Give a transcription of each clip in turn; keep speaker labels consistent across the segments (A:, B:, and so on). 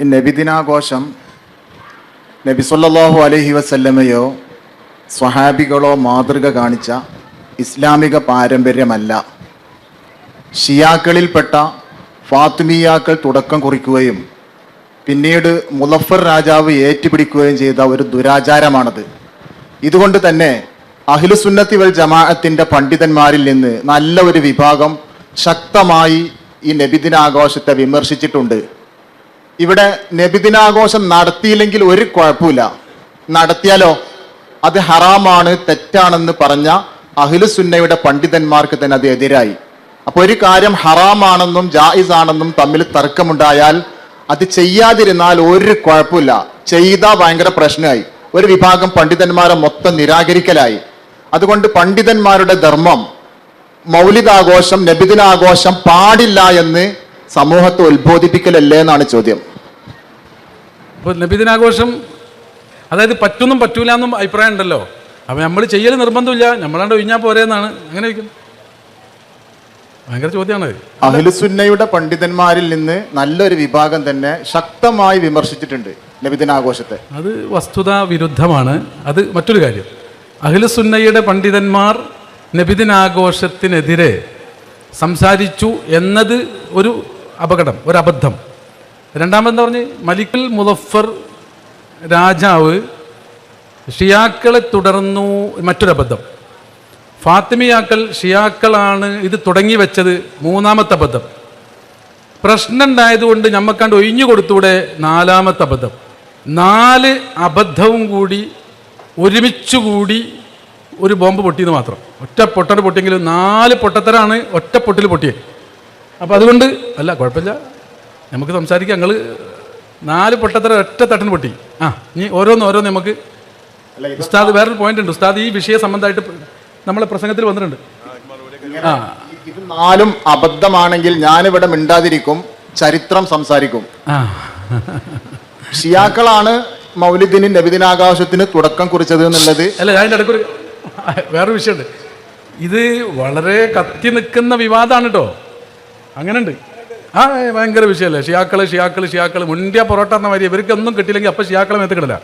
A: നബിദിനാഘോഷം നബി സല്ലല്ലാഹു അലൈഹി വസല്ലമയോ സ്വഹാബികളോ മാതൃക കാണിച്ച ഇസ്ലാമിക പാരമ്പര്യമല്ല. ഷിയാക്കളിൽപ്പെട്ട ഫാത്തിമിയാക്കൾ തുടക്കം കുറിക്കുകയും പിന്നീട് മുളഫർ രാജാവ് ഏറ്റുപിടിക്കുകയും ചെയ്ത ഒരു ദുരാചാരമാണത്. ഇതുകൊണ്ട് തന്നെ അഹ്ലുസുന്നത്തി വൽ ജമാഅത്തിൻ്റെ പണ്ഡിതന്മാരിൽ നിന്ന് നല്ല ഒരു വിഭാഗം ശക്തമായി ഈ നബിദിനാഘോഷത്തെ വിമർശിച്ചിട്ടുണ്ട്. ഇവിടെ നബിദിനാഘോഷം നടത്തിയില്ലെങ്കിൽ ഒരു കുഴപ്പമില്ല, നടത്തിയാലോ അത് ഹറാമാണ്, തെറ്റാണെന്ന് പറഞ്ഞ അഹ്ലുസുന്നയുടെ പണ്ഡിതന്മാർക്ക് തന്നെ അത് എതിരായി. അപ്പോൾ ഒരു കാര്യം ഹറാമാണെന്നും ജായിസ് ആണെന്നും തമ്മിൽ തർക്കമുണ്ടായാൽ അത് ചെയ്യാതിരുന്നാൽ ഒരു കുഴപ്പമില്ല, ചെയ്താൽ ഭയങ്കര പ്രശ്നമായി. ഒരു വിഭാഗം പണ്ഡിതന്മാരെ മൊത്തം നിരാകരിക്കലായി. അതുകൊണ്ട് പണ്ഡിതന്മാരുടെ ധർമ്മം മൗലിദാഘോഷം, നബിദിനാഘോഷം പാടില്ല എന്ന് സമൂഹത്തെ ഉത്ബോധിപ്പിക്കലല്ലേ എന്നാണ് ചോദ്യം.
B: ഇപ്പോൾ നബിദിനാഘോഷം അതായത് പറ്റുന്നും പറ്റൂല എന്നും അഭിപ്രായം ഉണ്ടല്ലോ. അപ്പം നമ്മൾ ചെയ്യൽ നിർബന്ധമില്ല, നമ്മളാണ്ട് ഒഴിഞ്ഞാൽ പോരെന്നാണ് അങ്ങനെ വയ്ക്കും. ഭയങ്കര ചോദ്യമാണ്.
A: അഹ്ലുസുന്നയുടെ പണ്ഡിതന്മാരിൽ നിന്ന് നല്ലൊരു വിഭാഗം തന്നെ ശക്തമായി വിമർശിച്ചിട്ടുണ്ട് നബിദിനാഘോഷത്തെ.
B: അത് വസ്തുതാ വിരുദ്ധമാണ്. അത് മറ്റൊരു കാര്യം. അഹ്ലുസുന്നയുടെ പണ്ഡിതന്മാർ നബിദിനാഘോഷത്തിനെതിരെ സംസാരിച്ചു എന്നത് ഒരു അപകടം, ഒരു അബദ്ധം. രണ്ടാമതെന്ന് പറഞ്ഞ് മലിക്കുൽ മുളഫർ രാജാവ് ഷിയാക്കളെ തുടർന്നു, മറ്റൊരബദ്ധം. ഫാത്തിമിയാക്കൾ ഷിയാക്കളാണ് ഇത് തുടങ്ങി വെച്ചത്, മൂന്നാമത്തെ അബദ്ധം. പ്രശ്നം ഉണ്ടായതുകൊണ്ട് ഞമ്മക്കാണ്ട് ഒഴിഞ്ഞു കൊടുത്തൂടെ, നാലാമത്തെ അബദ്ധം. 4 അബദ്ധവും കൂടി ഒരുമിച്ചുകൂടി ഒരു ബോംബ് പൊട്ടിയെന്ന് മാത്രം. ഒറ്റ പൊട്ടൽ പൊട്ടിയെങ്കിലും 4 പൊട്ടത്തരാണ് ഒറ്റ പൊട്ടിൽ പൊട്ടിയത്. അപ്പോൾ അതുകൊണ്ട് അല്ല, കുഴപ്പമില്ല, നമുക്ക് സംസാരിക്കാം. ഞങ്ങൾ 4 പൊട്ടത്തര ഒറ്റ തട്ടിന് പൊട്ടി. ഇനി ഓരോന്ന് നമുക്ക് ഉസ്താദ് വേറൊരു പോയിന്റ് ഉണ്ട്. ഉസ്താദ് ഈ വിഷയ സംബന്ധമായിട്ട് നമ്മളെ പ്രസംഗത്തിൽ വന്നിട്ടുണ്ട്.
A: ഇത് 4 അബദ്ധമാണെങ്കിൽ ഞാനിവിടെ മിണ്ടാതിരിക്കും, ചരിത്രം സംസാരിക്കും. ഷിയാക്കളാണ് മൗലിദിന് നബിദിനാഘോഷത്തിന് തുടക്കം കുറിച്ചത് എന്നുള്ളത്
B: അല്ല. അതിൻ്റെ ഇടയ്ക്കൊരു വേറൊരു വിഷയമുണ്ട്. ഇത് വളരെ കത്തി നിൽക്കുന്ന വിവാദമാണ് കേട്ടോ. അങ്ങനെയുണ്ട്. ഭയങ്കര വിഷയമല്ലേ. ഷിയാക്കൾ മുൻപേ പൊറോട്ട എന്ന മാതിരി ഇവർക്കൊന്നും കിട്ടിയില്ലെങ്കിൽ അപ്പം ഷിയാക്കളെ മേത്ത് കിടില്ല.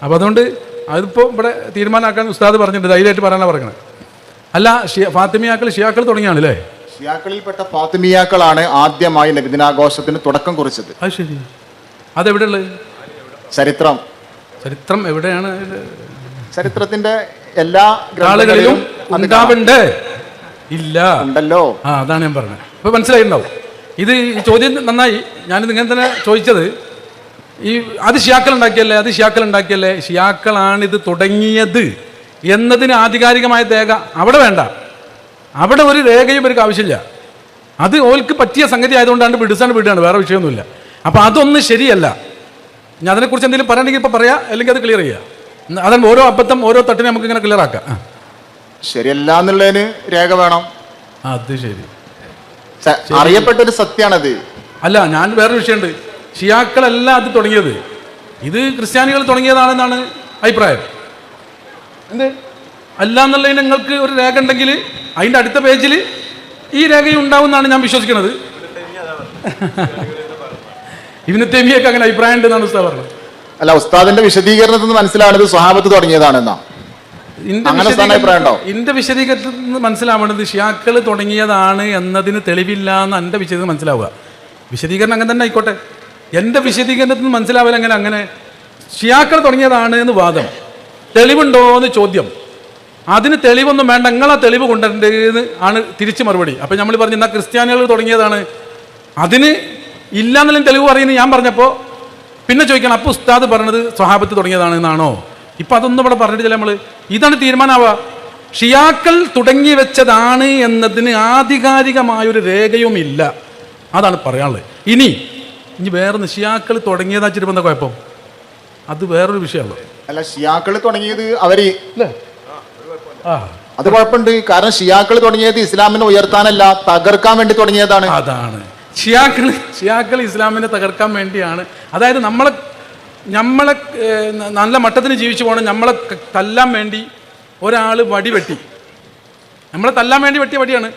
B: അപ്പോൾ അതുകൊണ്ട് അതിപ്പോൾ ഇവിടെ തീരുമാനമാക്കാൻ ഉസ്താദ് പറഞ്ഞിട്ടുണ്ട്, ധൈര്യമായിട്ട് പറയാനാണ് പറയുന്നത്. അല്ല, ഫാത്തിമിയാക്കൾ ഷിയാക്കൾ തുടങ്ങിയാണല്ലേ?
A: ഷിയാക്കളിൽപ്പെട്ട ഫാത്തിമിയാക്കളാണ് ആദ്യമായി നബിദിനാഘോഷത്തിന് തുടക്കം കുറിച്ചത്.
B: അത് ശരി. അതെവിടെയുള്ളത്? ചരിത്രം എവിടെയാണ്?
A: ചരിത്രത്തിന്റെ എല്ലാ
B: ആളുകളിലും ഉണ്ടാവണ്ടേ? ഇല്ല,
A: ഉണ്ടല്ലോ.
B: അതാണ് ഞാൻ പറഞ്ഞത്. ഇപ്പൊ മനസ്സിലായിട്ടുണ്ടാവും. ഇത് ഈ ചോദ്യം നന്നായി. ഞാനിത് ഇങ്ങനെ തന്നെ ചോദിച്ചത്. അത് ഷിയാക്കൾ ഉണ്ടാക്കിയല്ലേ? ഷിയാക്കളാണ് ഇത് തുടങ്ങിയത് എന്നതിന് ആധികാരികമായ രേഖ അവിടെ വേണ്ട. അവിടെ ഒരു രേഖയും ഇവർക്ക് ആവശ്യമില്ല. അത് ഓൾക്ക് പറ്റിയ സംഗതി ആയതുകൊണ്ടാണ് വിടുകയാണ്, വേറെ വിഷയമൊന്നുമില്ല. അപ്പോൾ അതൊന്നും ശരിയല്ല. ഞാൻ അതിനെക്കുറിച്ച് എന്തെങ്കിലും പറയണമെങ്കിൽ ഇപ്പോൾ പറയാം, അല്ലെങ്കിൽ അത് ക്ലിയർ ചെയ്യാം. അതാണ് ഓരോ അബദ്ധം, ഓരോ തട്ടിനെ നമുക്ക് ഇങ്ങനെ ക്ലിയർ ആക്കാം.
A: ശരിയല്ല എന്നുള്ളതിന് രേഖ വേണം.
B: അത് ശരി,
A: അറിയപ്പെട്ടൊരു സത്യമാണത്.
B: അല്ല, ഞാൻ വേറൊരു വിഷയമുണ്ട്. ഷിയാക്കളല്ല അത് തുടങ്ങിയത്, ഇത് ക്രിസ്ത്യാനികൾ തുടങ്ങിയതാണെന്നാണ് അഭിപ്രായം. എന്ത് അല്ല എന്നുള്ളതിന് നിങ്ങൾക്ക് ഒരു രേഖ ഉണ്ടെങ്കിൽ അതിൻ്റെ അടുത്ത പേജിൽ ഈ രേഖയും ഉണ്ടാവുമെന്നാണ് ഞാൻ വിശ്വസിക്കുന്നത്. ഇബ്നു തൈമിയ്യക്ക് അങ്ങനെ അഭിപ്രായം ഉണ്ടെന്നാണ് ഉസ്താദ് പറഞ്ഞത്.
A: അല്ല, ഉസ്താദിന്റെ വിശദീകരണത്തിൽ നിന്ന് മനസ്സിലാവുന്നത് സ്വഹാബത്ത് തുടങ്ങിയതാണെന്നാ.
B: എന്റെ വിശദീകരണത്തിൽ നിന്ന് മനസ്സിലാവേണ്ടത് ഷിയാക്കൾ തുടങ്ങിയതാണ് എന്നതിന് തെളിവില്ല എന്ന് എൻ്റെ വിശദീകരണം മനസ്സിലാവുക. വിശദീകരണം അങ്ങനെ തന്നെ ആയിക്കോട്ടെ. എൻ്റെ വിശദീകരണത്തിൽ നിന്ന് മനസ്സിലാവില്ല അങ്ങനെ ഷിയാക്കൾ തുടങ്ങിയതാണ് എന്ന് വാദം. തെളിവുണ്ടോ എന്ന് ചോദ്യം. അതിന് തെളിവൊന്നും വേണ്ട, നിങ്ങളാ തെളിവ് കൊണ്ടുവരേണ്ടതെന്ന് ആണ് തിരിച്ച് മറുപടി. അപ്പം നമ്മൾ പറഞ്ഞു എന്നാൽ ക്രിസ്ത്യാനികൾ തുടങ്ങിയതാണ്, അതിന് ഇല്ല എന്നുള്ളതിന് തെളിവ് പറയുന്നത് ഞാൻ പറഞ്ഞപ്പോൾ പിന്നെ ചോദിക്കണം, അപ്പോൾ ഉസ്താദ് പറഞ്ഞത് സ്വഹാബത്ത് തുടങ്ങിയതാണ് എന്നാണോ? ഇപ്പം അതൊന്നും ഇവിടെ പറഞ്ഞിട്ടില്ല. നമ്മൾ ഇതാണ് തീരുമാനമാവുക. ഷിയാക്കൾ തുടങ്ങി വെച്ചതാണ് എന്നതിന് ആധികാരികമായൊരു രേഖയും ഇല്ല. അതാണ് പറയാനുള്ളത്. ഇനി വേറൊന്ന്, ഷിയാക്കൾ തുടങ്ങിയതാ ചിലപ്പോൾ എന്താ കുഴപ്പം? അത് വേറൊരു വിഷയമുള്ളൂ.
A: അല്ല, ഷിയാക്കൾ തുടങ്ങിയത് അവര് അത് കുഴപ്പമുണ്ട്. കാരണം ഷിയാക്കൾ തുടങ്ങിയത് ഇസ്ലാമിനെ ഉയർത്താനല്ല, തകർക്കാൻ വേണ്ടി തുടങ്ങിയതാണ്.
B: അതാണ് ഷിയാക്കൾ ഇസ്ലാമിനെ തകർക്കാൻ വേണ്ടിയാണ്. അതായത് നമ്മളെ നല്ല മട്ടത്തിന് ജീവിച്ചു പോകണം, നമ്മളെ തല്ലാൻ വേണ്ടി ഒരാൾ വടി വെട്ടി, നമ്മളെ തല്ലാൻ വേണ്ടി വെട്ടിയ വടിയാണ്.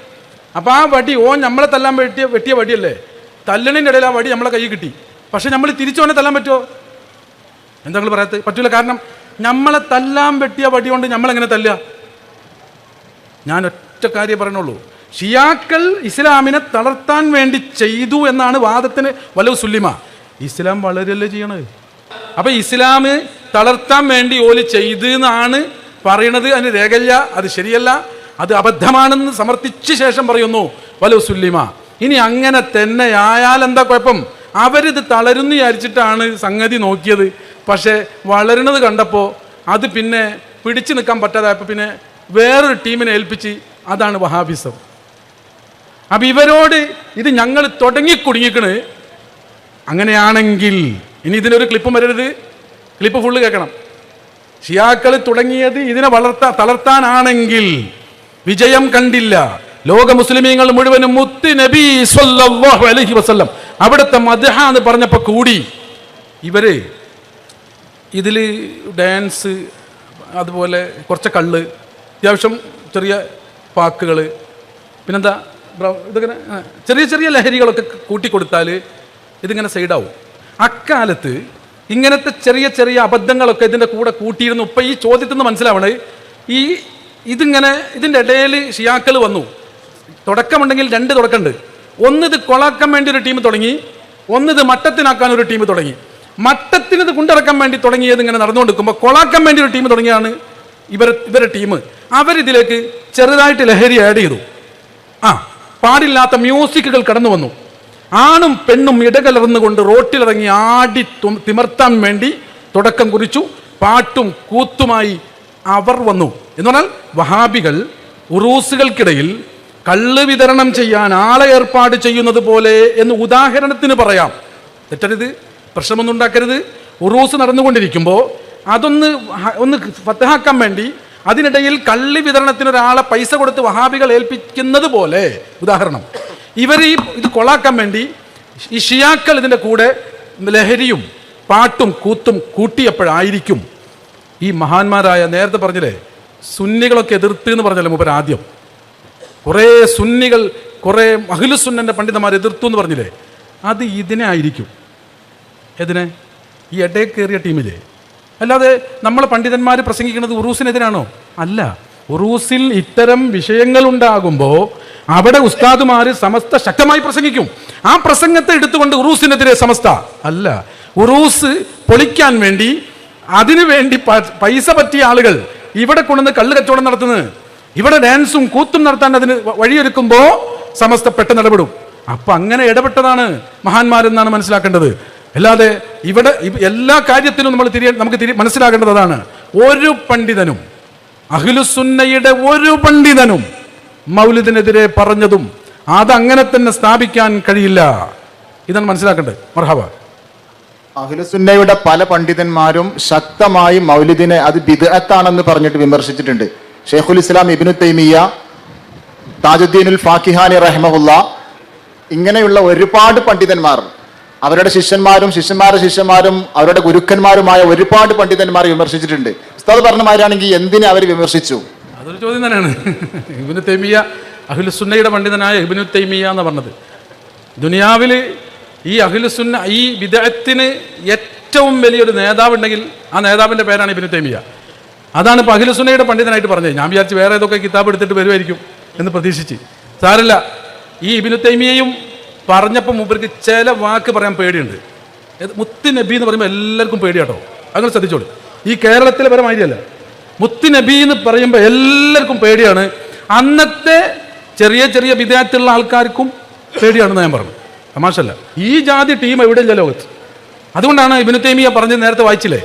B: അപ്പോൾ ആ വടി നമ്മളെ തല്ലാൻ വെട്ടിയ വടിയല്ലേ? തല്ലണിൻ്റെ ഇടയിൽ ആ വടി നമ്മളെ കൈ കിട്ടി. പക്ഷെ നമ്മൾ തിരിച്ചവനെ തല്ലാൻ പറ്റുമോ? എന്താ നിങ്ങൾ പറയാത്ത? പറ്റൂല. കാരണം നമ്മളെ തല്ലാൻ പറ്റിയ വടി കൊണ്ട് നമ്മളെങ്ങനെ തല്ലുക? ഞാൻ ഒറ്റ കാര്യം പറയണുള്ളൂ, ഷിയാക്കൾ ഇസ്ലാമിനെ തളർത്താൻ വേണ്ടി ചെയ്തു എന്നാണ് വാദത്തിന് വലവ് സുല്ലിമ. ഇസ്ലാം വളരെയല്ലേ ചെയ്യണത്. അപ്പൊ ഇസ്ലാം തളർത്താൻ വേണ്ടി ഓല് ചെയ്തു എന്നാണ് പറയണത്. അതിന് രേഖയില്ല, അത് ശരിയല്ല, അത് അബദ്ധമാണെന്ന് സമർത്ഥിച്ച ശേഷം പറയുന്നു വലവ് സുല്ലിമ. ഇനി അങ്ങനെ തന്നെ ആയാൽ എന്താ കുഴപ്പം? അവരിത് തളരുന്നു വിചാരിച്ചിട്ടാണ് സംഗതി നോക്കിയത്. പക്ഷേ വളരുന്നത് കണ്ടപ്പോൾ അത് പിന്നെ പിടിച്ചു നിൽക്കാൻ പറ്റാതായപ്പോൾ പിന്നെ വേറൊരു ടീമിനെ ഏൽപ്പിച്ച്, അതാണ് വഹാബിസം. അപ്പം ഇവരോട് ഇത് ഞങ്ങൾ തുടങ്ങി കുടുങ്ങിക്കണ്. അങ്ങനെയാണെങ്കിൽ ഇനി ഇതിനൊരു ക്ലിപ്പും വരരുത്, ക്ലിപ്പ് ഫുള്ള് കേൾക്കണം. ഷിയാക്കൾ തുടങ്ങിയത് ഇതിനെ തളർത്താനാണെങ്കിൽ വിജയം കണ്ടില്ല. ലോക മുസ്ലിമീങ്ങൾ മുഴുവനും മുത്ത് നബി സ്വല്ലല്ലാഹു അലൈഹി വസല്ലം അവിടുത്തെ മദ്ഹ എന്ന് പറഞ്ഞപ്പോൾ കൂടി ഇവര് ഇതിൽ ഡാൻസ്, അതുപോലെ കുറച്ച് കള്ള്, അത്യാവശ്യം ചെറിയ പാക്കുകൾ, പിന്നെന്താ ഇതൊക്കെ ചെറിയ ചെറിയ ലഹരികളൊക്കെ കൂട്ടിക്കൊടുത്താൽ ഇതിങ്ങനെ സൈഡാവും. അക്കാലത്ത് ഇങ്ങനത്തെ ചെറിയ ചെറിയ അബദ്ധങ്ങളൊക്കെ ഇതിൻ്റെ കൂടെ കൂട്ടിയിരുന്നു. ഇപ്പം ഈ ചോദ്യത്തിൽ നിന്ന് മനസ്സിലാവണേ, ഇതിങ്ങനെ ഇതിൻ്റെ ഇടയിൽ ഷിയാക്കൾ വന്നു. തുടക്കമുണ്ടെങ്കിൽ രണ്ട് തുടക്കമുണ്ട്. ഒന്നിത് കൊളാക്കാൻ വേണ്ടി ഒരു ടീം തുടങ്ങി, ഒന്നിത് മട്ടത്തിനാക്കാൻ ഒരു ടീം തുടങ്ങി. മട്ടത്തിനത് കൊണ്ടിറക്കാൻ വേണ്ടി തുടങ്ങിയത് ഇങ്ങനെ നടന്നുകൊണ്ടിരിക്കുമ്പോൾ കൊളാക്കാൻ വേണ്ടി ഒരു ടീം തുടങ്ങിയാണ് ഇവരുടെ ടീം. അവരിതിലേക്ക് ചെറുതായിട്ട് ലഹരി ആഡ് ചെയ്തു. പാടില്ലാത്ത മ്യൂസിക്കുകൾ കടന്നു വന്നു. ആണും പെണ്ണും ഇടകലർന്നുകൊണ്ട് റോട്ടിലിറങ്ങി ആടി തിമർത്താൻ വേണ്ടി തുടക്കം കുറിച്ചു. പാട്ടും കൂത്തുമായി അവർ വന്നു. എന്ന് പറഞ്ഞാൽ വഹാബികൾ ഉറൂസുകൾക്കിടയിൽ കള്ള് വിതരണം ചെയ്യാൻ ആളെ ഏർപ്പാട് ചെയ്യുന്നത് പോലെ എന്ന് ഉദാഹരണത്തിന് പറയാം. തെറ്റരുത്, പ്രശ്നമൊന്നും ഉണ്ടാക്കരുത്. ഉറൂസ് നടന്നുകൊണ്ടിരിക്കുമ്പോൾ ഒന്ന് ഫത്തഹാക്കാൻ വേണ്ടി അതിനിടയിൽ കള്ളി വിതരണത്തിന് ഒരാളെ പൈസ കൊടുത്ത് വഹാബികൾ ഏൽപ്പിക്കുന്നത് പോലെ, ഉദാഹരണം, ഇവർ ഇത് കൊളാക്കാൻ വേണ്ടി ഈ ഷിയാക്കൾ ഇതിൻ്റെ കൂടെ ലഹരിയും പാട്ടും കൂത്തും കൂട്ടിയപ്പോഴായിരിക്കും ഈ മഹാന്മാരായ, നേരത്തെ പറഞ്ഞില്ലേ സുന്നികളൊക്കെ എതിർത്ത് എന്ന് പറഞ്ഞല്ലോ മൂപ്പർ ആദ്യം, കുറേ സുന്നികൾ, കുറേ അഹ്ലുസുന്നന്റെ പണ്ഡിതന്മാർ എതിർത്തു എന്ന് പറഞ്ഞില്ലേ, അത് ഇതിനെ ആയിരിക്കും. എതിനെ? ഈ ഇടയിൽ കയറിയ ടീമിലെ. അല്ലാതെ നമ്മളെ പണ്ഡിതന്മാർ പ്രസംഗിക്കുന്നത് ഉറൂസിനെതിരാണോ? അല്ല. ഉറൂസിൽ ഇത്തരം വിഷയങ്ങൾ ഉണ്ടാകുമ്പോൾ അവിടെ ഉസ്താദുമാർ സമസ്ത ശക്തമായി പ്രസംഗിക്കും. ആ പ്രസംഗത്തെ എടുത്തുകൊണ്ട് ഉറൂസിനെതിരെ സമസ്ത അല്ല. ഉറൂസ് പൊളിക്കാൻ വേണ്ടി, അതിനു വേണ്ടി പൈസ പറ്റിയ ആളുകൾ ഇവിടെ കൊണ്ടുവന്ന് കള്ള് കച്ചവടം നടത്തുന്നത്, ഇവിടെ ഡാൻസും കൂത്തും നടത്താൻ അതിന് വഴിയൊരുക്കുമ്പോൾ സമസ്ത പെട്ടെന്ന് ഇടപെടും. അപ്പൊ അങ്ങനെ ഇടപെട്ടതാണ് മഹാന്മാരെന്നാണ് മനസ്സിലാക്കേണ്ടത്. അല്ലാതെ ഇവിടെ എല്ലാ കാര്യത്തിലും നമുക്ക് മനസ്സിലാക്കേണ്ടത് അതാണ്. ഒരു പണ്ഡിതനും, അഹ്ലുസുന്നയുടെ ഒരു പണ്ഡിതനും മൗലിദിനെതിരെ പറഞ്ഞതും അതങ്ങനെ തന്നെ സ്ഥാപിക്കാൻ കഴിയില്ല. ഇതാണ് മനസ്സിലാക്കേണ്ടത്. മർഹബ.
A: അഹ്ലുസുന്നയുടെ പല പണ്ഡിതന്മാരും ശക്തമായി മൗലിദിനെ അത് ബിദ്അത്താണെന്ന് പറഞ്ഞിട്ട് വിമർശിച്ചിട്ടുണ്ട്. ഷെയ്ഖുൽ ഇസ്ലാം ഇബ്നു തൈമിയ്യ, താജുദ്ദീനുൽ ഫാക്കിഹാനി റഹിമഹുല്ല, ഇങ്ങനെയുള്ള ഒരുപാട് പണ്ഡിതന്മാർ, അവരുടെ ശിഷ്യന്മാരും ശിഷ്യന്മാരുടെ ശിഷ്യന്മാരും അവരുടെ ഗുരുക്കന്മാരുമായ ഒരുപാട് പണ്ഡിതന്മാർ വിമർശിച്ചിട്ടുണ്ട്. ഉസ്താദ് പറഞ്ഞ മാതിരിയാണെങ്കിൽ എന്തിനെ അവർ വിമർശിച്ചു?
B: അതൊരു ചോദ്യം തന്നെയാണ്. ഇബ്നു തൈമിയ്യ, അഹ്ലുസുന്നയുടെ പണ്ഡിതനായ ഇബ്നു തൈമിയ്യ എന്ന് പറഞ്ഞത്, ദുനിയാവിൽ ഈ അഹ്ലുസുന്ന, ഈ ബിദ്അത്തിന് ഏറ്റവും വലിയൊരു നേതാവുണ്ടെങ്കിൽ ആ നേതാവിൻ്റെ പേരാണ് ഇബ്നു തൈമിയ്യ. അതാണ് ഇപ്പോൾ അഹ്ലുസുന്നയുടെ പണ്ഡിതനായിട്ട് പറഞ്ഞത്. ഞാൻ വിചാരിച്ച് വേറെ ഏതൊക്കെ കിതാബ് എടുത്തിട്ട് വരുമായിരിക്കും എന്ന് പ്രതീക്ഷിച്ച്. സാരല്ല, ഈ ഇബ്നു തൈമിയ്യയും പറഞ്ഞപ്പോൾ മൂപ്പർക്ക് ചില വാക്ക് പറയാൻ പേടിയുണ്ട്. മുത്ത് നബി എന്ന് പറയുമ്പോൾ എല്ലാവർക്കും പേടിയാട്ടോ, അങ്ങനെ ശ്രദ്ധിച്ചോളൂ. ഈ കേരളത്തിലെ പരമാതിരിയല്ല, മുത്ത് നബി എന്ന് പറയുമ്പോൾ എല്ലാവർക്കും പേടിയാണ്. അന്നത്തെ ചെറിയ ചെറിയ വിദ്യാർത്ഥിയുള്ള ആൾക്കാർക്കും പേടിയാണെന്ന് ഞാൻ പറഞ്ഞു. തമാശല്ല. ഈ ജാതി ടീം എവിടെയില്ല ലോകത്ത്. അതുകൊണ്ടാണ് ഇബ്നു തൈമിയ്യ പറഞ്ഞത്, നേരത്തെ വായിച്ചില്ലേ,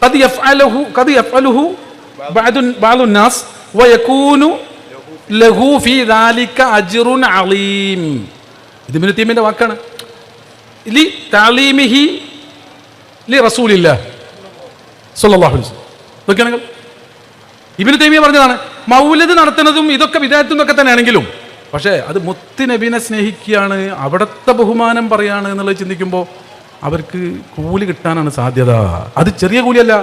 B: ഖദ് യഫ്അലുഹു ബഅദുൻ നാസ് വയകൂനു ലഹു ഫീ ദാലിക അജ്റുൻ അളീം. ഇത് ഇബ്നു തൈമിയ്യയുടെ വാക്കാണ്. ലി തഅലീമിഹി ലി റസൂലില്ലാഹ് സ്വല്ലല്ലാഹു അലൈഹി വസല്ലം. നോക്കിയാണെങ്കിൽ ഇബ്നു തൈമിയ്യ പറഞ്ഞതാണ്. മൗലിദ് നടത്തുന്നതും ഇതൊക്കെ വിദഅത്തും തന്നെയാണെങ്കിലും, പക്ഷേ അത് മുത്ത് നബിനെ സ്നേഹിക്കുകയാണ്, അവിടുത്തെ ബഹുമാനം പറയാണ് എന്നുള്ളത് ചിന്തിക്കുമ്പോൾ അവർക്ക് കൂലി കിട്ടാനാണ് സാധ്യത. അത് ചെറിയ കൂലിയല്ല,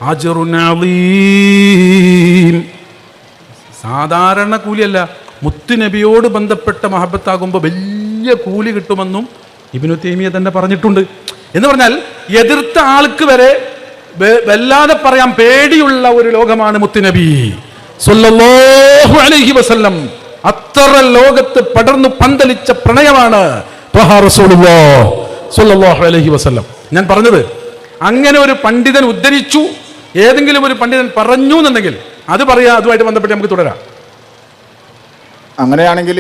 B: അജ്റുൻ അളീം, സാധാരണ കൂലിയല്ല. മുത്ത് നബിയോട് ബന്ധപ്പെട്ട മഹബത്താകുമ്പോൾ വലിയ കൂലി കിട്ടുമെന്നും ഇബ്നു തൈമിയ തന്നെ പറഞ്ഞിട്ടുണ്ട്. എന്ന് പറഞ്ഞാൽ എതിർത്ത ആൾക്ക് വരെ വല്ലാതെ പറയാൻ പേടിയുള്ള ഒരു ലോകമാണ് മുത്തുനബി സ്വല്ലല്ലാഹു അലൈഹി വസല്ലം. അത്ര ലോകത്ത് പടർന്നു പന്തലിച്ച പ്രണയമാണ് ത്വഹ റസൂലുള്ളാഹി സ്വല്ലല്ലാഹു അലൈഹി വസല്ലം. ഞാൻ പറഞ്ഞത് അങ്ങനെ ഒരു പണ്ഡിതൻ ഉദ്ധരിച്ചു, ഏതെങ്കിലും ഒരു പണ്ഡിതൻ പറഞ്ഞു എന്നുണ്ടെങ്കിൽ അത് പറയാ, അതുമായിട്ട് ബന്ധപ്പെട്ട് നമുക്ക് തുടരാം.
A: അങ്ങനെയാണെങ്കിൽ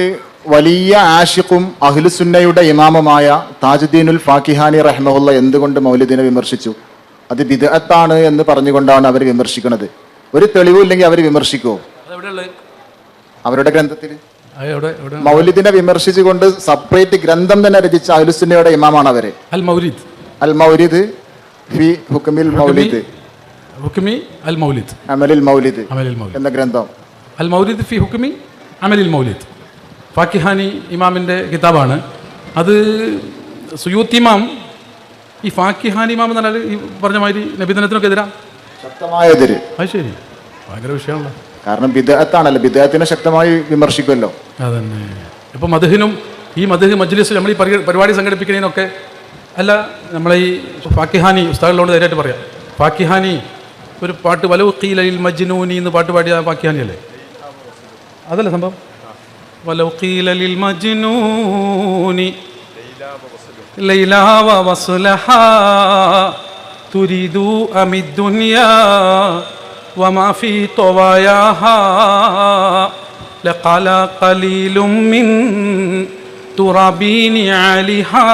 A: വലിയ ആഷിഖും അഹ്ലുസുന്നയുടെ ഇമാമുമായ താജുദ്ദീനുൽ ഫാക്കിഹാനി റഹ്മഹുള്ള എന്തുകൊണ്ട് മൗലിദിനെ വിമർശിച്ചു? അത് ബിദ്അത്താണ് എന്ന് പറഞ്ഞുകൊണ്ടാണ് അവർ വിമർശിക്കുന്നത്. ഒരു തെളിവില്ലെങ്കിൽ അവർ വിമർശിക്കുമോ? അവരുടെ ഗ്രന്ഥത്തിൽ മൗലിദിനെ വിമർശിച്ചുകൊണ്ട് സെപ്പറേറ്റ് ഗ്രന്ഥം തന്നെ രചിച്ച അഹ്ലുസുന്നയുടെ ഇമാമാണ് അവര്.
B: അൽ മൗലിദ്
A: ഫി ഹുക്മിൽ മൗലിദ്
B: അൽ മൗലിദ്
A: അമലിൽ മൗലിദ് എന്ന ഗ്രന്ഥം.
B: അൽ മൗലിദ് ഫി ഹുക്മി അമലിൽ മൗലിദ് ഫാക്കിഹാനി ഇമാമിൻ്റെ കിതാബാണ് അത്. സുയൂത്തി ഇമാം ഈ ഫാക്കിഹാനി ഇമാം എന്ന് പറഞ്ഞാൽ ഈ പറഞ്ഞ മാതിരി നബിദിനത്തിനൊക്കെ എതിരാ
A: ശക്തമായ എതിര്.
B: അത് ശരി, ഭയങ്കര വിഷയമാണല്ലോ.
A: കാരണം ബിദ്അത്താണല്ലോ, ബിദ്അത്തിനെ ശക്തമായി വിമർശിക്കുമല്ലോ.
B: അതന്നെ. ഇപ്പം മദ്ഹിനും ഈ മദ്ഹ് മജ്ലിസ് നമ്മൾ ഈ പരിപാടി സംഘടിപ്പിക്കുന്നതിനൊക്കെ അല്ല, നമ്മളെ ഈ ഫാക്കിഹാനി ഉസ്താദിലോട് ധൈര്യമായിട്ട് പറയാം. ഫാക്കിഹാനി ഒരു പാട്ട് വലൗ ഖീലലിൽ മജ്നൂനി എന്ന് പാട്ട് പാടിയ ഫാക്കിഹാനി അല്ലേ? അതല്ലേ സംഭവം? വലൗ ഖീലലിൽ മജ്നൂനി ലൈലാ വവസ്ലഹാ തുരിദു അമിദ്ദുനിയാ വമാ ഫീ തവായാഹാ ലഖല ഖലീലും മിൻ തുറാബീനി അലിഹാ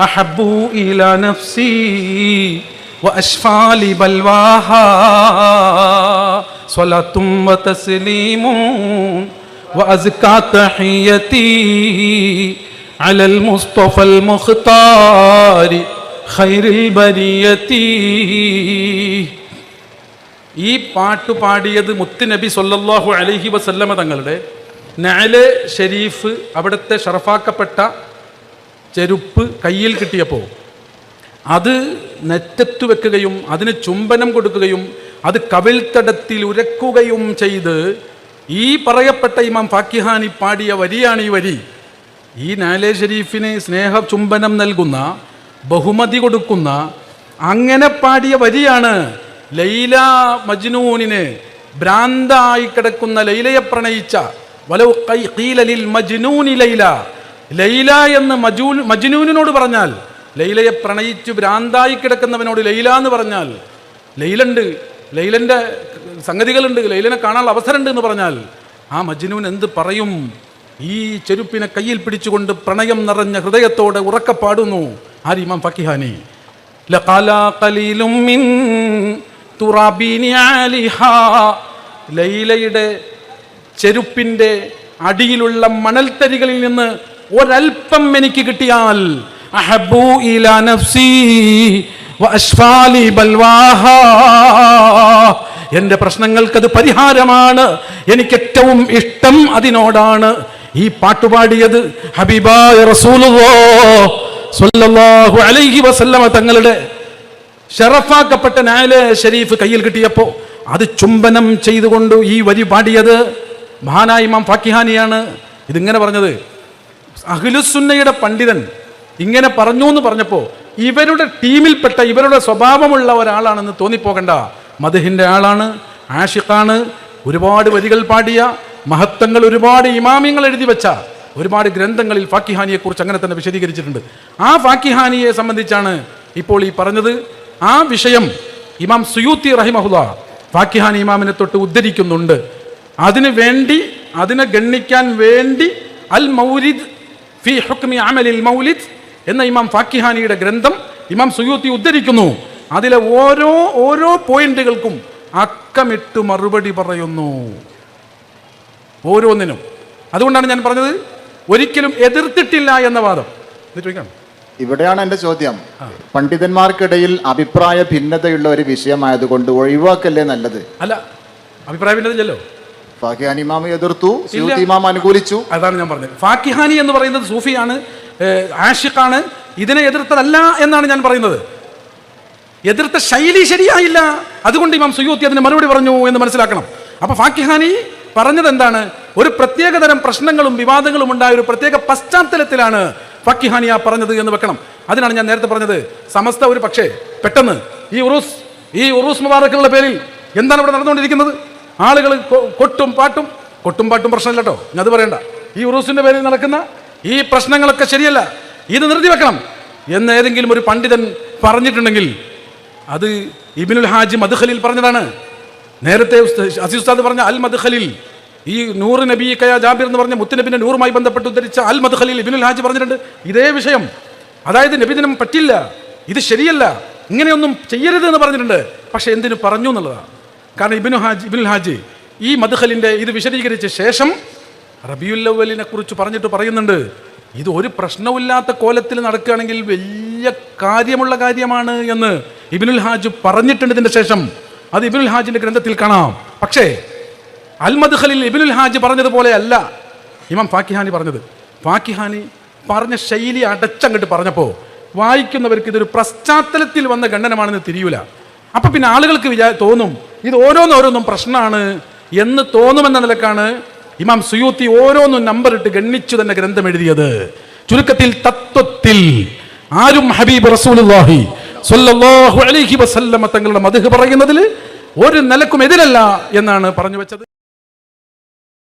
B: അഹബ്ബു ഇലാ നഫ്സി وأشفى لبلواها صلاة وتسليم وأزكى تحيتي على المصطفى المختار خير البرية. ഈ പാട്ട് പാടിയത് മുത്തുനബി സല്ലല്ലാഹു അലൈഹി വസല്ലമ തങ്ങളുടെ നഅല് ഷരീഫ്, അവിടുത്തെ ഷറഫാക്കപ്പെട്ട ചെരുപ്പ് കയ്യിൽ കിട്ടിയപ്പോൾ അത് നെറ്റത്തു വെക്കുകയും അതിന് ചുംബനം കൊടുക്കുകയും അത് കവിൾത്തടത്തിൽ ഉരക്കുകയും ചെയ്ത് ഈ പറയപ്പെട്ട ഇമാം ഫാക്കിഹാനി പാടിയ വരിയാണ് ഈ വരി. ഈ നാലെ ഷരീഫിന് സ്നേഹ ചുംബനം നൽകുന്ന, ബഹുമതി കൊടുക്കുന്ന അങ്ങനെ പാടിയ വരിയാണ്. ലൈല മജ്നൂനിന് ഭ്രാന്തായി കിടക്കുന്ന ലൈലയെ പ്രണയിച്ച വലൗ ഖീല ലിൽ മജ്നൂനി ലൈല, ലൈല എന്ന് മജ്നൂനിനോട് പറഞ്ഞാൽ, ലൈലയെ പ്രണയിച്ച് ഭ്രാന്തായി കിടക്കുന്നവനോട് ലൈല എന്ന് പറഞ്ഞാൽ, ലൈലുണ്ട്, ലൈലൻ്റെ സംഗതികളുണ്ട്, ലൈലനെ കാണാനുള്ള അവസരമുണ്ട് എന്ന് പറഞ്ഞാൽ ആ മജ്നൂൻ എന്ത് പറയും? ഈ ചെരുപ്പിനെ കയ്യിൽ പിടിച്ചുകൊണ്ട് പ്രണയം നിറഞ്ഞ ഹൃദയത്തോടെ ഉറക്കെ പാടുന്നു ആര്? ഇമാം ഫാക്കിഹാനി. ലഖല ഖലീലും മിൻ തുറാബീനി അലിഹാ, ലൈലയുടെ ചെരുപ്പിൻ്റെ അടിയിലുള്ള മണൽത്തരികളിൽ നിന്ന് ഒരൽപ്പം എനിക്ക് കിട്ടിയാൽ അഹബ്ബു ഇലാ നഫ്സി വഅശ്ഫാ ലി ബൽവാഹാ, എൻ്റെ പ്രശ്നങ്ങൾക്കത് പരിഹാരമാണ്, എനിക്ക് ഏറ്റവും ഇഷ്ടം അതിനോടാണ്. ഈ പാട്ടുപാടിയത് ഹബീബായ റസൂലുള്ളാഹി സ്വല്ലല്ലാഹു അലൈഹി വസല്ലമ തങ്ങളുടെ ഷറഫാക്കപ്പെട്ട നാലെ ഷരീഫ് കയ്യിൽ കിട്ടിയപ്പോൾ അത് ചുംബനം ചെയ്തുകൊണ്ട് ഈ വരി പാടിയത് മഹാനായ ഇമാം ഫാക്കിഹാനിയാണ്. ഇതിങ്ങനെ പറഞ്ഞത് അഹ്ലുസുന്നയുടെ പണ്ഡിതൻ ഇങ്ങനെ പറഞ്ഞു എന്ന് പറഞ്ഞപ്പോൾ ഇവരുടെ ടീമിൽപ്പെട്ട, ഇവരുടെ സ്വഭാവമുള്ള ഒരാളാണെന്ന് തോന്നിപ്പോകണ്ട. മദ്ഹിൻ്റെ ആളാണ്, ആഷിഖാണ്, ഒരുപാട് വരികൾ പാടിയ, മഹത്വങ്ങൾ ഒരുപാട് ഇമാമിങ്ങൾ എഴുതി വെച്ച ഒരുപാട് ഗ്രന്ഥങ്ങളിൽ ഫാക്കിഹാനിയെക്കുറിച്ച് അങ്ങനെ തന്നെ വിശദീകരിച്ചിട്ടുണ്ട്. ആ ഫാക്കിഹാനിയെ സംബന്ധിച്ചാണ് ഇപ്പോൾ ഈ പറഞ്ഞത്. ആ വിഷയം ഇമാം സുയൂത്തി റഹിമഹുല്ലാ ഫാക്കിഹാനി ഇമാമിനെ തൊട്ട് ഉദ്ധരിക്കുന്നുണ്ട്. അതിന് വേണ്ടി, അതിനെ ഗണ്ണിക്കാൻ വേണ്ടി അൽ മൗലിദ് ഫി ഹുക്മി അമലിൽ മൗലിദ് എന്ന ഇമാം ഫാക്കിഹാനിയുടെ ഗ്രന്ഥം ഇമാം സുയൂത്തി ഉദ്ധരിക്കുന്നു. അതിലെ ഓരോ പോയിന്റുകൾക്കും അക്കമിട്ട് മറുപടി പറയുന്നു, ഓരോന്നിനും. അതുകൊണ്ടാണ് ഞാൻ പറഞ്ഞത് ഒരിക്കലും എതിർത്തിട്ടില്ല എന്ന വാദം.
A: ഇവിടെയാണ് എൻ്റെ ചോദ്യം. പണ്ഡിതന്മാർക്കിടയിൽ അഭിപ്രായ ഭിന്നതയുള്ള ഒരു വിഷയമായതുകൊണ്ട് ഒഴിവാക്കല്ലേ നല്ലത്?
B: അല്ല, അഭിപ്രായ ഭിന്നതയില്ലല്ലോ.
A: ഫാക്കിഹാനി ഇമാം എതിർത്തു, സുയൂത്തി ഇമാം അനുകൂലിച്ചു.
B: അതാണ് ഞാൻ പറഞ്ഞത്. ഫാക്കിഹാനി എന്ന് പറയുന്നത് സൂഫിയാണ്, ആഷിഖാണ്. ഇതിനെ എതിർത്തതല്ല എന്നാണ് ഞാൻ പറയുന്നത്. എതിർത്ത ശൈലി ശരിയായില്ല, അതുകൊണ്ട് ഇമാം സുയൂത്തി അതിന് മറുപടി പറഞ്ഞു എന്ന് മനസ്സിലാക്കണം. അപ്പൊ ഫാക്കിഹാനി പറഞ്ഞത് എന്താണ്? ഒരു പ്രത്യേകതരം പ്രശ്നങ്ങളും വിവാദങ്ങളും ഉണ്ടായ ഒരു പ്രത്യേക പശ്ചാത്തലത്തിലാണ് ഫക്കിഹാനിയ പറഞ്ഞത് എന്ന് വെക്കണം. അതിനാണ് ഞാൻ നേരത്തെ പറഞ്ഞത്, സമസ്ത ഒരു പക്ഷേ പെട്ടെന്ന് ഈ ഉറൂസ് മുബാറക്കുള്ള പേരിൽ എന്താണ് ഇവിടെ നടന്നുകൊണ്ടിരിക്കുന്നത്? ആളുകൾ കൊട്ടും പാട്ടും പ്രശ്നമില്ല കേട്ടോ, ഞാൻ അത് പറയണ്ട. ഈ ഉറൂസിന്റെ പേരിൽ നടക്കുന്ന ഈ പ്രശ്നങ്ങളൊക്കെ ശരിയല്ല, ഇത് നിർത്തി വെക്കണം എന്ന് ഏതെങ്കിലും ഒരു പണ്ഡിതൻ പറഞ്ഞിട്ടുണ്ടെങ്കിൽ അത് ഇബ്നുൽ ഹാജി മദ്ഖലിൽ പറഞ്ഞതാണ്. നേരത്തെ അസീസ് ഉസ്താദ് പറഞ്ഞ അൽ മദ്ഖലിൽ, ഈ നൂറ് നബി കയ ജാബിർ എന്ന് പറഞ്ഞ മുത്തുനബിന്റെ നൂറുമായി ബന്ധപ്പെട്ട് ഉദ്ധരിച്ച അൽ മദ്ഖലിൽ ഇബ്നുൽ ഹാജി പറഞ്ഞിട്ടുണ്ട് ഇതേ വിഷയം. അതായത് നബിദിനം പറ്റില്ല, ഇത് ശരിയല്ല, ഇങ്ങനെയൊന്നും ചെയ്യരുത് എന്ന് പറഞ്ഞിട്ടുണ്ട്. പക്ഷെ എന്തിനു പറഞ്ഞു എന്നുള്ളതാണ്. കാരണം ഇബ്നുൽ ഹാജി ഈ മദ്ഖലിന്റെ ഇത് വിശദീകരിച്ച ശേഷം റബീഉൽ അവ്വലിനെ കുറിച്ച് പറഞ്ഞിട്ട് പറയുന്നുണ്ട്, ഇത് ഒരു പ്രശ്നമില്ലാത്ത കോലത്തിൽ നടക്കുകയാണെങ്കിൽ വലിയ കാര്യമുള്ള കാര്യമാണ് എന്ന് ഇബ്നുൽ ഹാജ് പറഞ്ഞിട്ടുണ്ട്. ഇതിന്റെ ശേഷം അത് ഇബ്നുൽ ഹാജിന്റെ ഗ്രന്ഥത്തിൽ കാണാം. പക്ഷേ അൽ മദ്ഖലിൽ ഇബ്നുൽ ഹാജ് പറഞ്ഞതുപോലെ അല്ല ഇമാം ഫാക്കിഹാനി പറഞ്ഞത്. ഫാക്കിഹാനി പറഞ്ഞ ശൈലി അടച്ചങ്ങോട്ട് പറഞ്ഞപ്പോൾ വായിക്കുന്നവർക്ക് ഇതൊരു പശ്ചാത്തലത്തിൽ വന്ന ഖണ്ഡനമാണെന്ന് തിരിയൂല. അപ്പൊ പിന്നെ ആളുകൾക്ക് തോന്നും ഇത് ഓരോന്നോരോന്നും പ്രശ്നമാണ് എന്ന് തോന്നുമെന്ന നിലക്കാണ് ഇമാം സുയൂത്തി ഓരോന്നും നമ്പർ ഇട്ട് ഗണ്ണിച്ചു തന്നെ ഗ്രന്ഥം എഴുതിയത്. ചുരുക്കത്തിൽ തത്വത്തിൽ ആരും ഹബീബ് റസൂലുള്ളാഹി സ്വല്ലല്ലാഹു അലൈഹി വസല്ലമ തങ്ങളുടെ മദ്ഹ് പറയുന്നതിൽ ഒരു നിലക്കും എതിരല്ല എന്നാണ് പറഞ്ഞു വെച്ചത്.